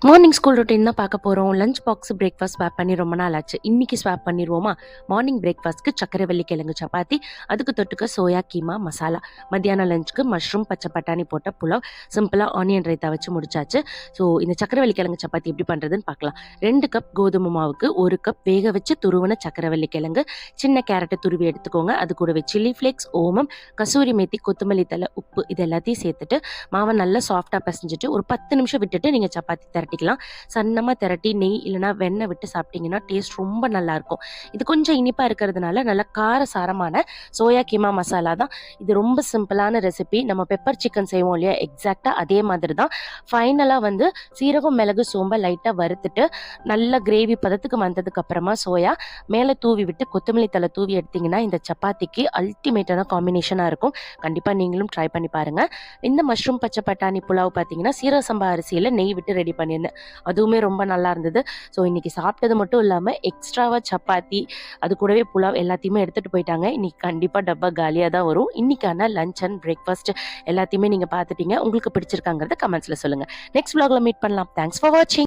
Morning school routine தான் பார்க்க போகிறோம். லஞ்ச் பாக்ஸ் பிரேக்ஃபாஸ்ட் ஸ்வாப் பண்ணி ரொம்ப நாள் ஆச்சு. இன்றைக்கி ஸ்வாப் பண்ணிடுவோமா? மார்னிங் பிரேக்ஃபாஸ்ட்க்கு சக்கரவள்ளி கிழங்கு சப்பாத்தி, அதுக்கு தொட்டுக்க சோயா கீமா மசாலா. மத்தியானம் லஞ்சுக்கு மஷ்ரூம் பச்சை பட்டாணி போட்ட புலாவ், சிம்பிளாக ஆனியன் ரைத்தா வச்சு முடிச்சாச்சு. ஸோ இந்த சக்கரவள்ளி கிழங்கு சப்பாத்தி எப்படி பண்ணுறதுன்னு பார்க்கலாம். 2 கப் கோதுமை மாவுக்கு 1 கப் வேக வச்சு துருவன சக்கரவள்ளி கிழங்கு, சின்ன கேரட்டை துருவி எடுத்துக்கோங்க. அது கூடவே சில்லி ஃப்ளேக்ஸ், ஓமம், கசூரி மேத்தி, கொத்தமல்லி தலை, உப்பு இது எல்லாத்தையும் சேர்த்துட்டு மாவை நல்லா சாஃப்டாக பிசைஞ்சிட்டு ஒரு 10 நிமிஷம் விட்டுட்டு நீங்கள் சப்பாத்தி திரட்டிக்கலாம். சன்னமாக திரட்டி நெய் இல்லைனா வெண்ணெய் விட்டு சாப்பிட்டிங்கன்னா டேஸ்ட் ரொம்ப நல்லாயிருக்கும். இது கொஞ்சம் இனிப்பாக இருக்கிறதுனால நல்லா காரசாரமான சோயா கீமா மசாலா தான். இது ரொம்ப சிம்பிளான ரெசிபி. நம்ம பெப்பர் சிக்கன் செய்வோம் இல்லையா, எக்ஸாக்டாக அதே மாதிரி தான். ஃபைனலாக வந்து சீரகம், மிளகு, சோம்பை லைட்டாக வறுத்துட்டு நல்ல கிரேவி பதத்துக்கு வந்ததுக்கு அப்புறமா சோயா மேலே தூவி விட்டு கொத்தமல்லி தலை தூவி எடுத்திங்கன்னா இந்த சப்பாத்திக்கு அல்டிமேட்டான காம்பினேஷனாக இருக்கும். கண்டிப்பாக நீங்களும் ட்ரை பண்ணி பாருங்கள். இந்த மஷ்ரூம் பச்சை பட்டாணி புலாவ் பார்த்தீங்கன்னா சீரக சம்பா அரிசியில் நெய் விட்டு ரெடி பண்ணியிருந்தேன். அதுவுமே ரொம்ப நல்லா இருந்தது. ஸோ இன்றைக்கி சாப்பிட்டது மட்டும் இல்லாமல் எக்ஸ்ட்ராவாக சப்பாத்தி அது கூடவே புலாவ் எல்லாத்தையுமே எடுத்துகிட்டு போயிட்டாங்க. இன்றைக்கி கண்டிப்பாக டப்பா காலியாக தான் வரும். இன்றைக்கான லஞ்ச் அண்ட் பிரேக்ஃபாஸ்ட் எல்லாத்தையுமே நீங்கள் பார்த்துட்டீங்க. உங்களுக்கு பிடிச்சிருக்காங்கிறத கமெண்ட்ஸில் சொல்லுங்கள். நெக்ஸ்ட் vlogல மீட் பண்ணலாம். தேங்க்ஸ் ஃபார் வாட்சிங்.